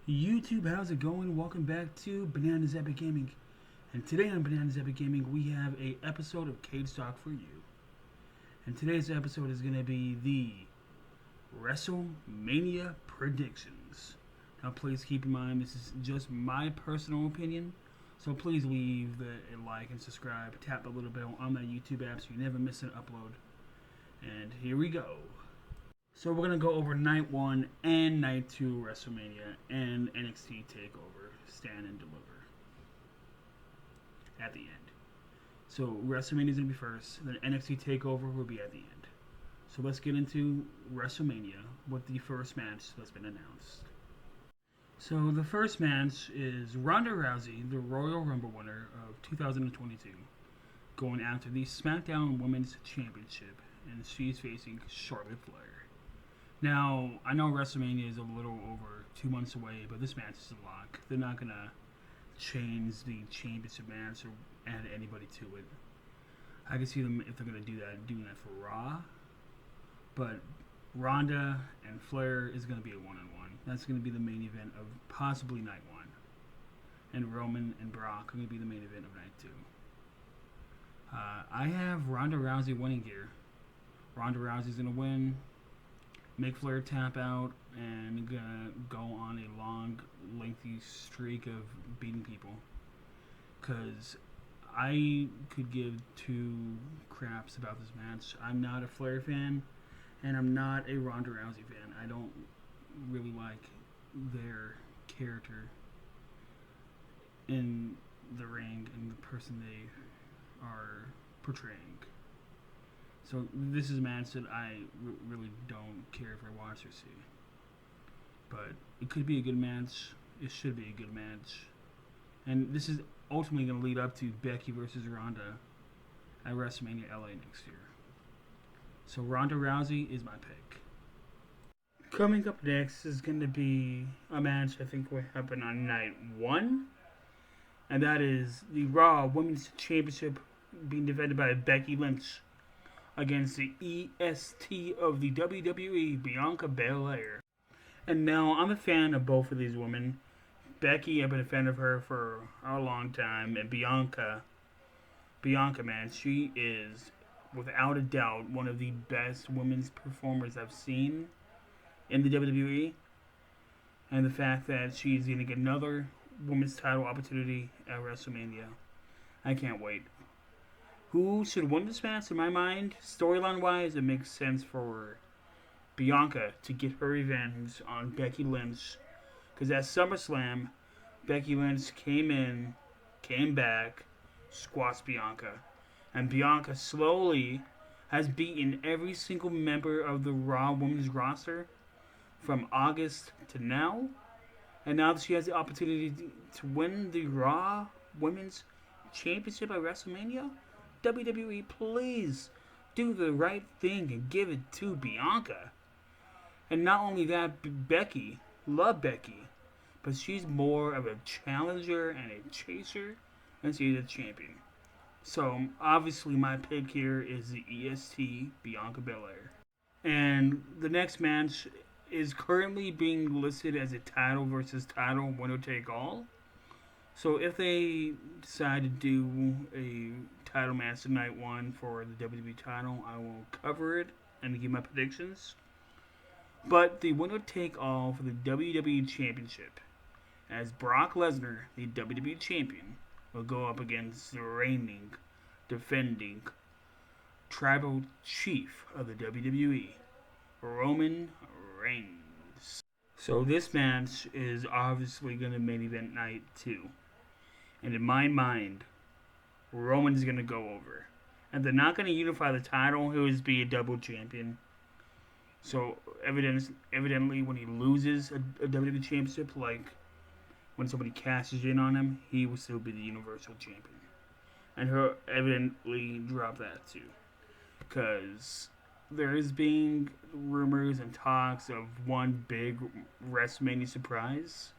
YouTube, how's it going? Welcome back to Bananas Epic Gaming. And today on Bananas Epic Gaming, we have a episode of CageTalk for you. And today's episode is going to be the WrestleMania predictions. Now, please keep in mind, this is just my personal opinion. So please leave a like and subscribe. Tap the little bell on that YouTube app so you never miss an upload. And here we go. So we're going to go over Night 1 and Night 2 WrestleMania and NXT TakeOver Stand and Deliver at the end. So WrestleMania is going to be first, then NXT TakeOver will be at the end. So let's get into WrestleMania with the first match that's been announced. So the first match is Ronda Rousey, the Royal Rumble winner of 2022, going after the SmackDown Women's Championship, and she's facing Charlotte Flair. Now, I know WrestleMania is a little over 2 months away, but this match is a lock. They're not going to change the championship match or add anybody to it. I can see them, if they're going to do that, doing that for Raw. But Ronda and Flair is going to be a one-on-one. That's going to be the main event of possibly Night 1. And Roman and Brock are going to be the main event of Night 2. I have Ronda Rousey winning here. Ronda Rousey's going to win. Make Flair tap out and gonna go on a long, lengthy streak of beating people. Because I could give two craps about this match. I'm not a Flair fan, and I'm not a Ronda Rousey fan. I don't really like their character in the ring and the person they are portraying. So this is a match that I really don't care if I watch or see. But it could be a good match. It should be a good match. And this is ultimately going to lead up to Becky versus Ronda at WrestleMania LA next year. So Ronda Rousey is my pick. Coming up next is going to be a match I think will happen on Night 1. And that is the Raw Women's Championship being defended by Becky Lynch against the EST of the WWE, Bianca Belair. And now, I'm a fan of both of these women. Becky, I've been a fan of her for a long time. And Bianca, man, she is, without a doubt, one of the best women's performers I've seen in the WWE. And the fact that she's going to get another women's title opportunity at WrestleMania, I can't wait. Who should win this match? In my mind, storyline-wise, it makes sense for Bianca to get her revenge on Becky Lynch. Because at SummerSlam, Becky Lynch came back, squashed Bianca. And Bianca slowly has beaten every single member of the Raw Women's roster from August to now. And now that she has the opportunity to win the Raw Women's Championship at WrestleMania, WWE, please do the right thing and give it to Bianca. And not only that, Becky, love Becky, but she's more of a challenger and a chaser than she's a champion. So, obviously, my pick here is the EST, Bianca Belair. And the next match is currently being listed as a title versus title winner take all. So if they decide to do a title match in Night 1 for the WWE title, I will cover it and give my predictions. But the winner take all for the WWE Championship, as Brock Lesnar, the WWE Champion, will go up against the reigning, defending Tribal Chief of the WWE, Roman Reigns. So this match is obviously going to main event Night 2. And in my mind, Roman's going to go over. And they're not going to unify the title. He'll just be a double champion. So, evidently, when he loses a WWE championship, like when somebody cashes in on him, he will still be the Universal Champion. And he'll evidently drop that too. Because there is being rumors and talks of one big WrestleMania surprise.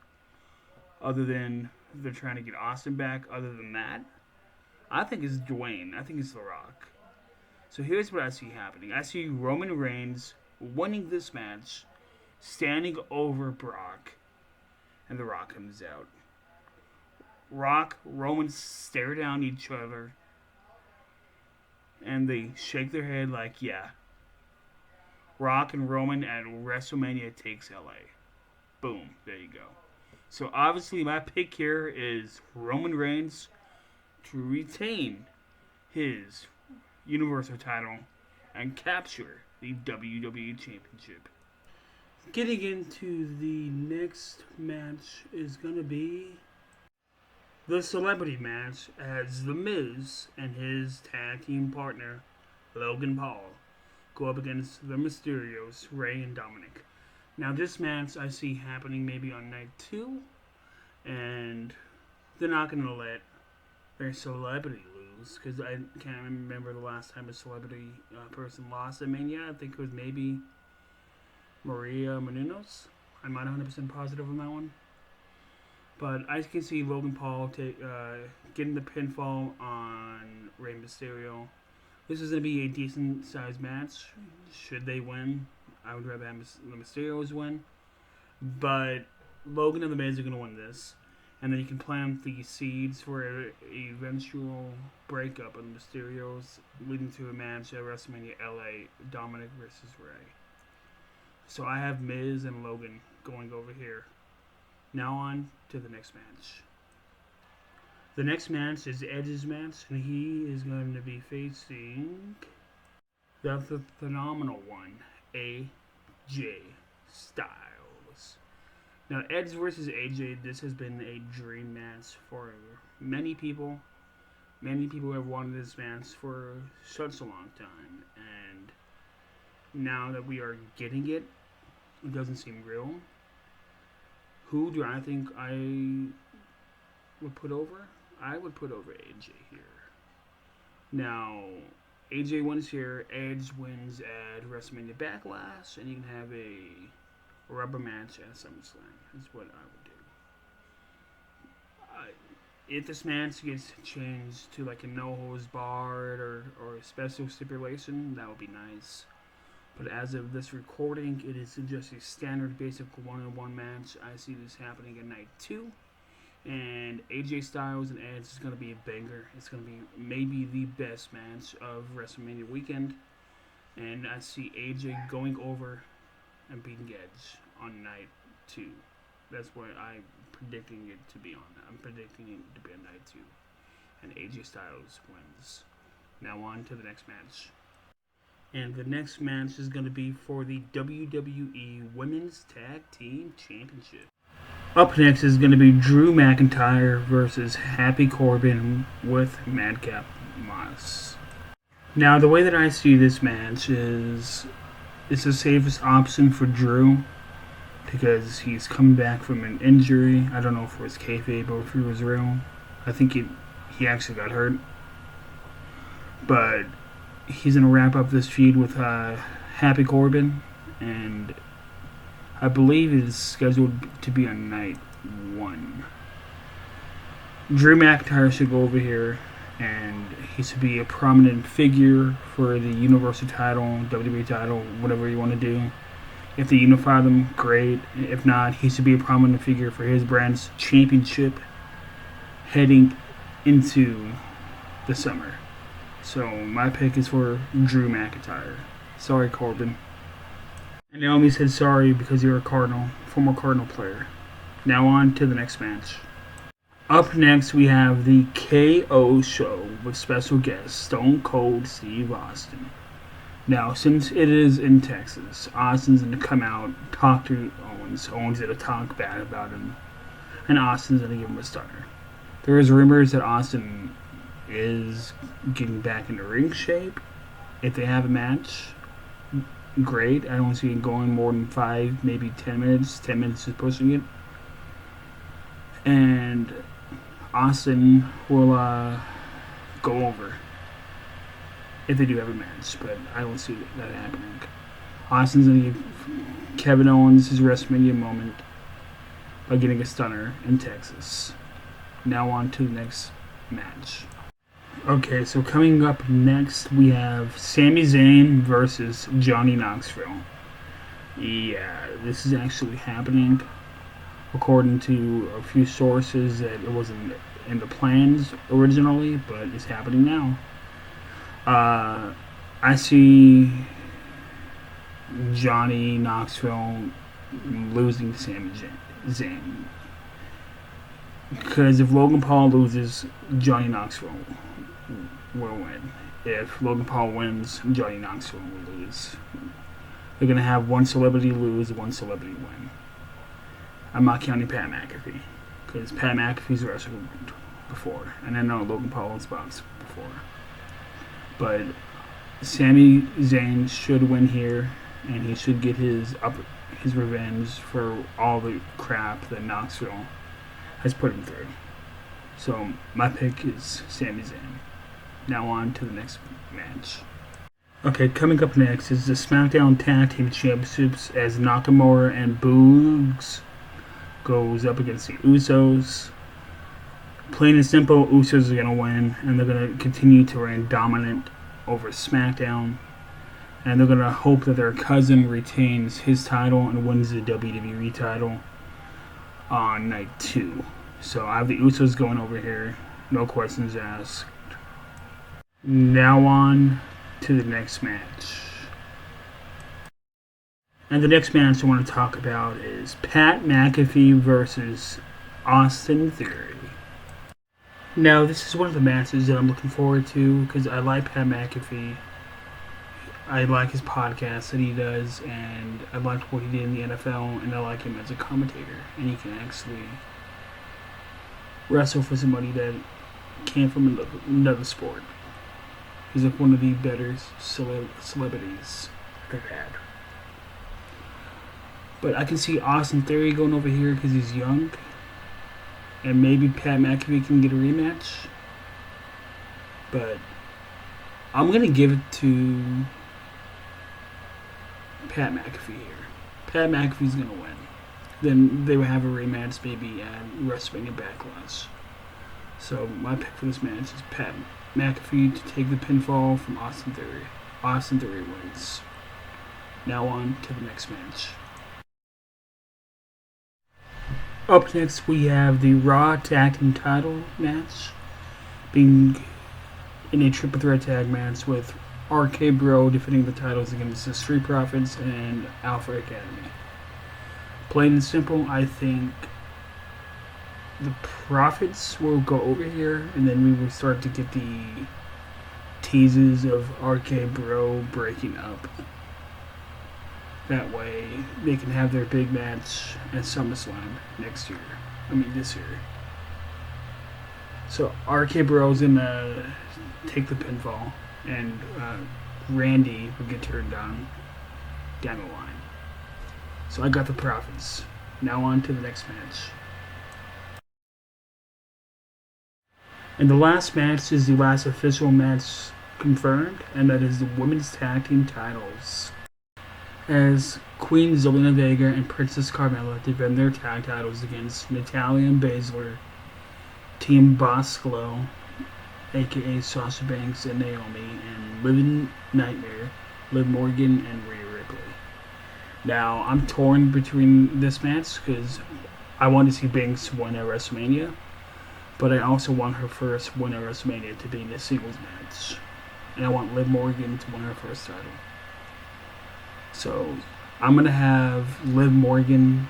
Other than they're trying to get Austin back. Other than that, I think it's Dwayne. I think it's The Rock. So here's what I see happening. I see Roman Reigns winning this match, standing over Brock, and The Rock comes out. Rock, Roman stare down each other, and they shake their head like, yeah. Rock and Roman at WrestleMania takes LA. Boom, there you go. So obviously my pick here is Roman Reigns to retain his Universal title and capture the WWE Championship. Getting into the next match is going to be the celebrity match as The Miz and his tag team partner, Logan Paul, go up against the Mysterios, Rey and Dominic. Now this match I see happening maybe on night 2, and they're not going to let their celebrity lose, because I can't remember the last time a celebrity person lost at Mania. I think it was maybe Maria Menounos. I'm not 100% positive on that one. But I can see Logan Paul getting the pinfall on Rey Mysterio. This is going to be a decent sized match. Should they win, I would rather have the Mysterios win. But Logan and The Miz are going to win this. And then you can plant the seeds for an eventual breakup of the Mysterios, leading to a match at WrestleMania LA, Dominic versus Rey. So I have Miz and Logan going over here. Now on to the next match. The next match is Edge's match, and he is going to be facing the phenomenal one, AJ Styles. Now, Edge versus AJ, this has been a dream match for many people. Many people have wanted this match for such a long time, and now that we are getting it, it doesn't seem real. Who do I think I would put over? I would put over AJ here. Now, AJ wins here, Edge wins at WrestleMania Backlash, and you can have a rubber match at SummerSlam. That's what I would do. If this match gets changed to like a no-holds-barred or a special stipulation, that would be nice. But as of this recording, it is just a standard basic one-on-one match. I see this happening at night 2. And AJ Styles and Edge is going to be a banger. It's going to be maybe the best match of WrestleMania weekend. And I see AJ going over and beating Edge on night 2. That's what I'm predicting it to be on. I'm predicting it to be on night 2. And AJ Styles wins. Now on to the next match. And the next match is going to be for the WWE Women's Tag Team Championship. Up next is going to be Drew McIntyre versus Happy Corbin with Madcap Moss. Now, the way that I see this match is it's the safest option for Drew because he's coming back from an injury. I don't know if it was kayfabe or if it was real. I think he actually got hurt. But he's going to wrap up this feud with Happy Corbin, and I believe it is scheduled to be on night 1. Drew McIntyre should go over here, and he should be a prominent figure for the Universal title, WWE title, whatever you want to do. If they unify them, great. If not, he should be a prominent figure for his brand's championship heading into the summer. So my pick is for Drew McIntyre. Sorry, Corbin. And Naomi said sorry because you're a former Cardinal player. Now on to the next match. Up next we have the KO show with special guest Stone Cold Steve Austin. Now, since it is in Texas, Austin's going to come out, talk to Owens. Owens going to talk bad about him, and Austin's going to give him a stunner. There is rumors that Austin is getting back into ring shape. If they have a match, great. I don't see it going more than 5, maybe 10 minutes. 10 minutes is pushing it. And Austin will go over if they do have a match, but I don't see that happening. Austin's going to give Kevin Owens his WrestleMania moment by getting a stunner in Texas. Now on to the next match. Okay, so coming up next, we have Sami Zayn versus Johnny Knoxville. Yeah, this is actually happening. according to a few sources, that it wasn't in the plans originally, but it's happening now. I see Johnny Knoxville losing to Sami Zayn. Because if Logan Paul loses, Johnny Knoxville will win. If Logan Paul wins, Johnny Knoxville will lose. They're going to have one celebrity lose, one celebrity win. I'm not counting Pat McAfee, because Pat McAfee's wrestled before, and I know Logan Paul has boxed before. But Sami Zayn should win here, and he should get his revenge for all the crap that Knoxville has put him through. So my pick is Sami Zayn. Now on to the next match. Okay, coming up next is the Smackdown Tag Team Championships as Nakamura and Boogs goes up against the Usos. Plain and simple, Usos are going to win, and they're going to continue to reign dominant over SmackDown. And they're going to hope that their cousin retains his title and wins the WWE title on night 2. So I have the Usos going over here, no questions asked. Now on to the next match. And the next match I want to talk about is Pat McAfee versus Austin Theory. Now, this is one of the matches that I'm looking forward to because I like Pat McAfee. I like his podcast that he does, and I like what he did in the NFL, and I like him as a commentator. And he can actually wrestle for somebody that came from another sport. He's like one of the better celebrities they've had. But I can see Austin Theory going over here because he's young. And maybe Pat McAfee can get a rematch. But I'm going to give it to Pat McAfee here. Pat McAfee's going to win. Then they will have a rematch maybe at WrestleMania Backlash. So my pick for this match is Pat McAfee to take the pinfall from Austin Theory. Austin Theory wins. Now on to the next match. Up next we have the Raw Tag Team title match, being in a triple threat tag match with RK Bro defending the titles against the Street Profits and Alpha Academy. Plain and simple, I think the Profits will go over here, and then we will start to get the teases of RK Bro breaking up. That way, they can have their big match at SummerSlam next year. This year. So RK Bro's gonna take the pinfall, and Randy will get turned down the line. So I got the Profits. Now on to the next match. And the last match is the last official match confirmed, and that is the Women's Tag Team titles. As Queen Zelina Vega and Princess Carmella defend their tag titles against Natalya and Baszler, Team Bosklo, aka Sasha Banks and Naomi, and Living Nightmare, Liv Morgan, and Rhea Ripley. Now, I'm torn between this match because I want to see Banks win at WrestleMania, but I also want her first win at WrestleMania to be in a singles match. And I want Liv Morgan to win her first title. So, I'm going to have Liv Morgan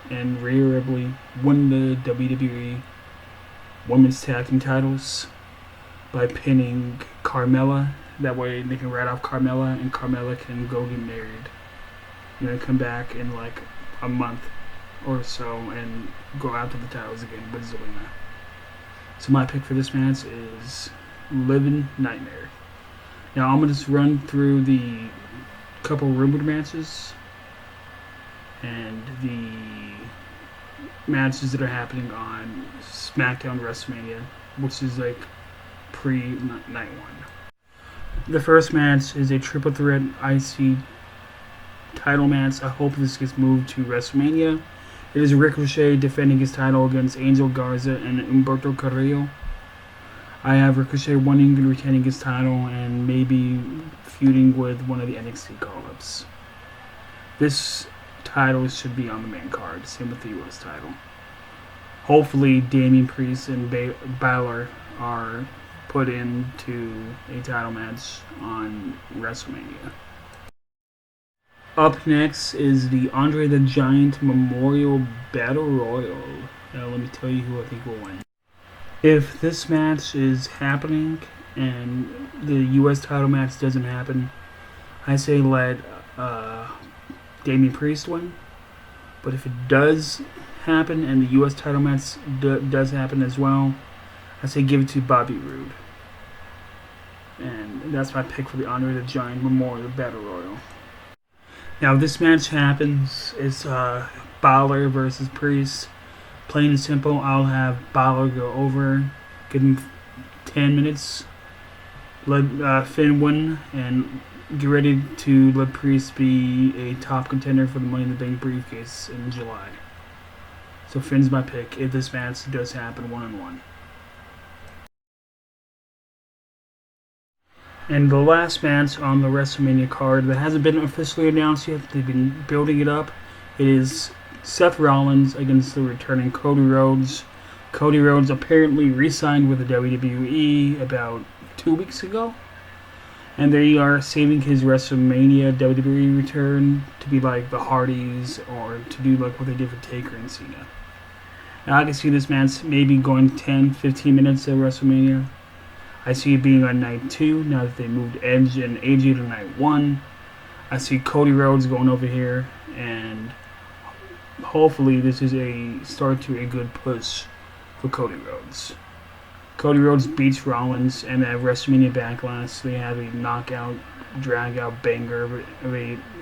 and Rhea Ripley win the WWE Women's Tag Team titles by pinning Carmella. That way they can write off Carmella, and Carmella can go get married. And then come back in like a month or so and go after the titles again with Zelina. So my pick for this match is Living Nightmare. Now I'm going to just run through the couple rumored matches and the matches that are happening on SmackDown WrestleMania, which is like pre-night 1. The first match is a triple threat IC title match. I hope this gets moved to WrestleMania. It is Ricochet defending his title against Angel Garza and Humberto Carrillo. I have Ricochet winning and retaining his title and maybe feuding with one of the NXT call-ups. This titles should be on the main card. Same with the U.S. title. Hopefully, Damian Priest and Balor are put into a title match on WrestleMania. Up next is the Andre the Giant Memorial Battle Royal. Now, let me tell you who I think will win. If this match is happening and the U.S. title match doesn't happen, I say let Damian Priest win. But if it does happen and the U.S. title match does happen as well, I say give it to Bobby Roode. And that's my pick for the Andre the Giant Memorial Battle Royal. Now, if this match happens, it's Balor versus Priest. Plain and simple, I'll have Balor go over, give him 10 minutes, let Finn win, and get ready to let Priest be a top contender for the Money in the Bank briefcase in July. So Finn's my pick if this match does happen one-on-one. And the last match on the WrestleMania card that hasn't been officially announced yet, they've been building it up, it is Seth Rollins against the returning Cody Rhodes. Cody Rhodes apparently re-signed with the WWE about 2 weeks ago. And they are saving his WrestleMania WWE return to be like the Hardys or to do like what they did for Taker and Cena. Now I can see this match maybe going 10-15 minutes at WrestleMania. I see it being on night 2 now that they moved Edge and AJ to night 1. I see Cody Rhodes going over here, and hopefully this is a start to a good push for Cody Rhodes. Cody Rhodes beats Rollins, and at WrestleMania Backlash they have a knockout, drag-out banger of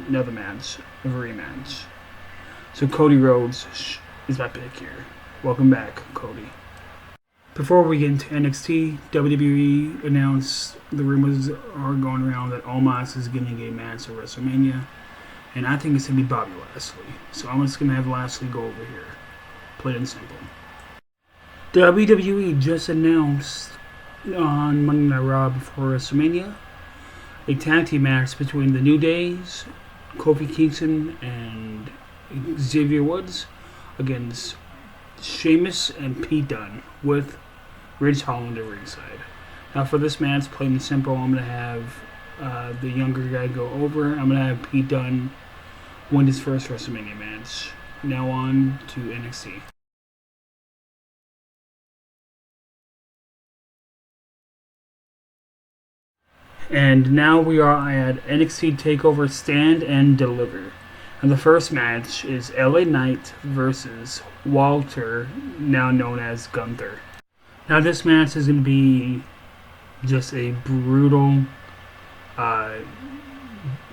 another match, of a rematch. So Cody Rhodes is my pick here. Welcome back, Cody. Before we get into NXT, WWE announced the rumors are going around that Omos is getting a match at WrestleMania, and I think it's going to be Bobby Lashley. So I'm just going to have Lashley go over here. Plain and simple. WWE just announced on Monday Night Raw before WrestleMania a tag team match between the New Days, Kofi Kingston, and Xavier Woods against Sheamus and Pete Dunne with Ridge Holland at ringside. Now for this match, plain and simple, I'm going to have the younger guy go over. I'm going to have Pete Dunne win his first WrestleMania match. Now on to NXT. And now we are at NXT TakeOver Stand and Deliver. And the first match is LA Knight versus Walter, now known as Gunther. Now this match is going to be just a brutal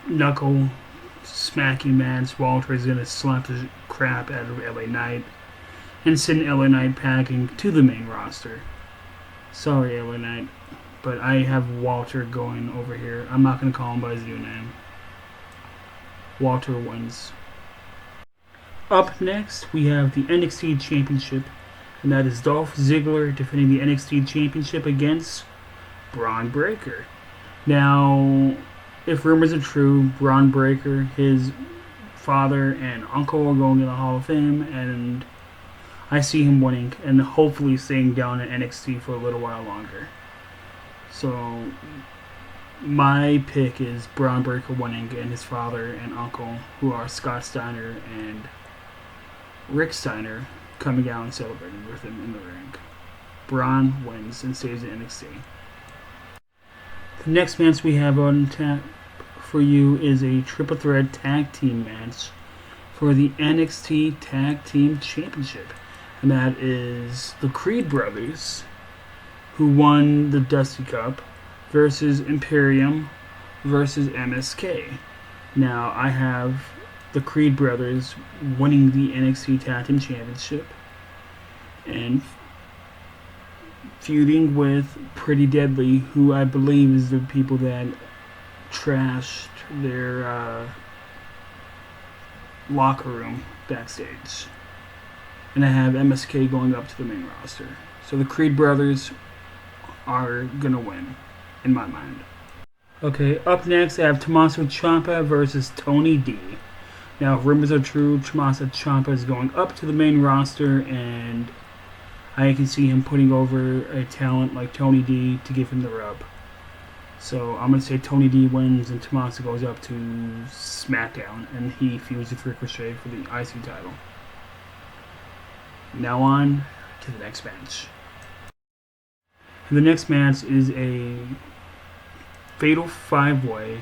knuckle smacking match. Walter is going to slap the crap out of LA Knight and send LA Knight packing to the main roster. Sorry, LA Knight, but I have Walter going over here. I'm not going to call him by his new name. Walter wins. Up next, we have the NXT Championship, and that is Dolph Ziggler defending the NXT Championship against Braun Breaker. Now, if rumors are true, Braun Breaker, his father and uncle are going to the Hall of Fame, and I see him winning and hopefully staying down at NXT for a little while longer. So my pick is Braun Breaker winning and his father and uncle, who are Scott Steiner and Rick Steiner, coming out and celebrating with him in the ring. Braun wins and stays at NXT. The next match we have on tap for you is a triple threat tag team match for the NXT Tag Team Championship. And that is the Creed brothers, who won the Dusty Cup, versus Imperium versus MSK. Now, I have the Creed brothers winning the NXT Tag Team Championship and feuding with Pretty Deadly, who I believe is the people that trashed their locker room backstage. And I have MSK going up to the main roster. So the Creed brothers are gonna win, in my mind. Okay, up next I have Tommaso Ciampa versus Tony D. Now, if rumors are true, Tommaso Ciampa is going up to the main roster, and I can see him putting over a talent like Tony D to give him the rub. So I'm going to say Tony D wins and Tommaso goes up to SmackDown, and he feuds with Ricochet for the IC title. Now on to the next match. And the next match is a Fatal 5-Way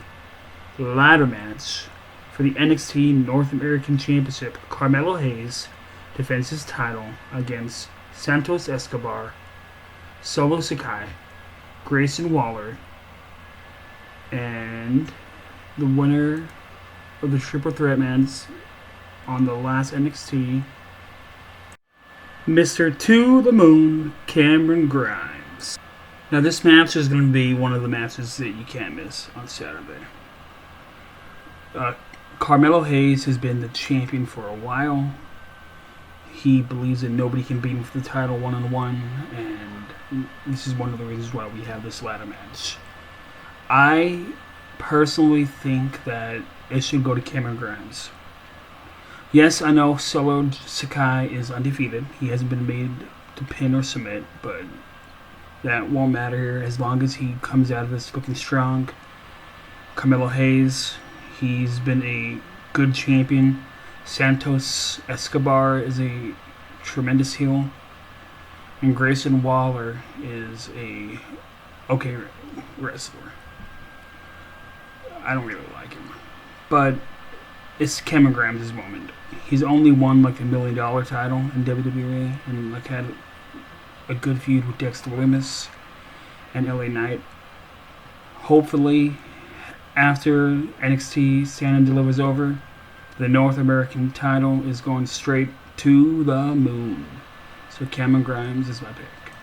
ladder match for the NXT North American Championship. Carmelo Hayes defends his title against Santos Escobar, Solo Sikoa, Grayson Waller, and the winner of the triple threat match on the last NXT, Mr. To the Moon, Cameron Grimes. Now this match is going to be one of the matches that you can't miss on Saturday. Carmelo Hayes has been the champion for a while. He believes that nobody can beat him for the title one-on-one, and this is one of the reasons why we have this ladder match. I personally think that it should go to Cameron Grimes. Yes, I know Solo Sikoa is undefeated. He hasn't been made to pin or submit, but that won't matter here as long as he comes out of this looking strong. Carmelo Hayes, he's been a good champion. Santos Escobar is a tremendous heel. And Grayson Waller is a okay wrestler. I don't really like him. But it's Cameron Grimes' moment. He's only won like $1 million title in WWE and like had a good feud with Dexter Lumis and LA Knight. Hopefully, after NXT Stand and Deliver is over, the North American title is going straight to the moon. So Cameron Grimes is my pick.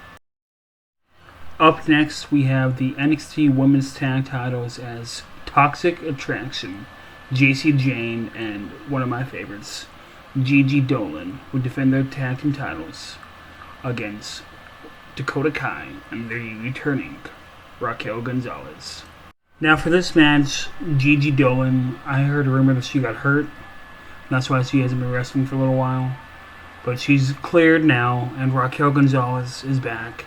Up next, we have the NXT Women's Tag Titles as Toxic Attraction, JC Jane, and one of my favorites, Gigi Dolan, would defend their tag team titles against Dakota Kai and the returning Raquel Gonzalez. Now for this match, Gigi Dolan, I heard a rumor that she got hurt. That's why she hasn't been wrestling for a little while. But she's cleared now, and Raquel Gonzalez is back.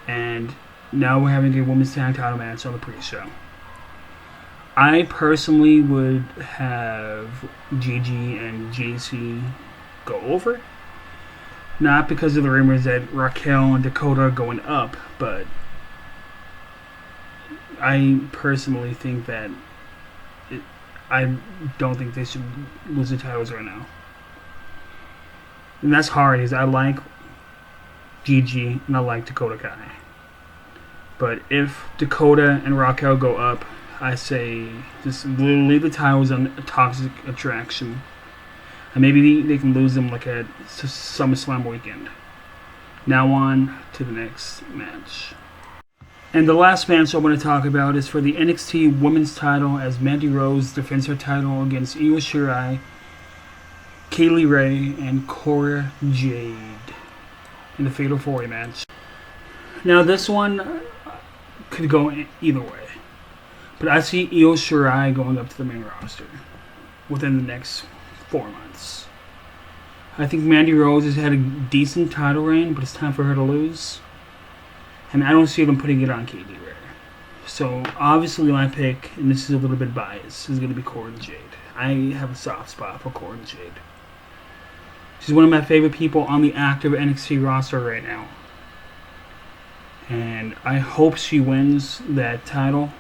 And now we're having a women's tag title match on the pre-show. I personally would have Gigi and JC go over. Not because of the rumors that Raquel and Dakota are going up, but I personally think that I don't think they should lose the titles right now. And that's hard, because I like Gigi and I like Dakota Kai. But if Dakota and Raquel go up, I say just leave the titles on a Toxic Attraction. And maybe they can lose them like at SummerSlam weekend. Now on to the next match. And the last match I want to talk about is for the NXT Women's title as Mandy Rose defends her title against Io Shirai, Kaylee Ray, and Cora Jade in the Fatal 4-Way match. Now this one could go either way. But I see Io Shirai going up to the main roster within the next 4 months. I think Mandy Rose has had a decent title reign, but it's time for her to lose. And I don't see them putting it on Kaylee Ray. So obviously my pick, and this is a little bit biased, is going to be Cora Jade. I have a soft spot for Cora Jade. She's one of my favorite people on the active NXT roster right now. And I hope she wins that title,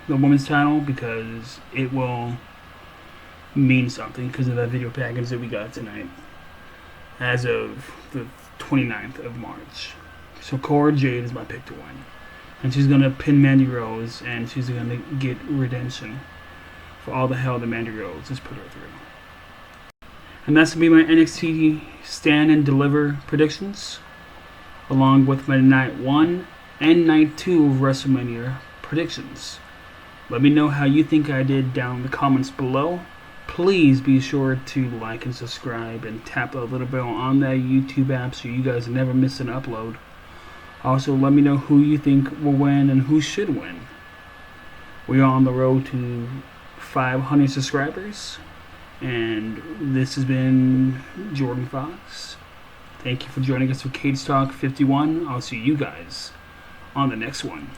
the women's title, because it will mean something because of that video package that we got tonight as of the 29th of March. So Cora Jade is my pick to win. And she's going to pin Mandy Rose, and she's going to get redemption for all the hell that Mandy Rose has put her through. And that's going to be my NXT Stand and Deliver predictions, along with my Night 1 and Night 2 of WrestleMania predictions. Let me know how you think I did down in the comments below. Please be sure to like and subscribe and tap the little bell on that YouTube app so you guys never miss an upload. Also, let me know who you think will win and who should win. We are on the road to 500 subscribers, And this has been Jordan Fox. Thank you for joining us for CageTalk 51. I'll see you guys on the next one.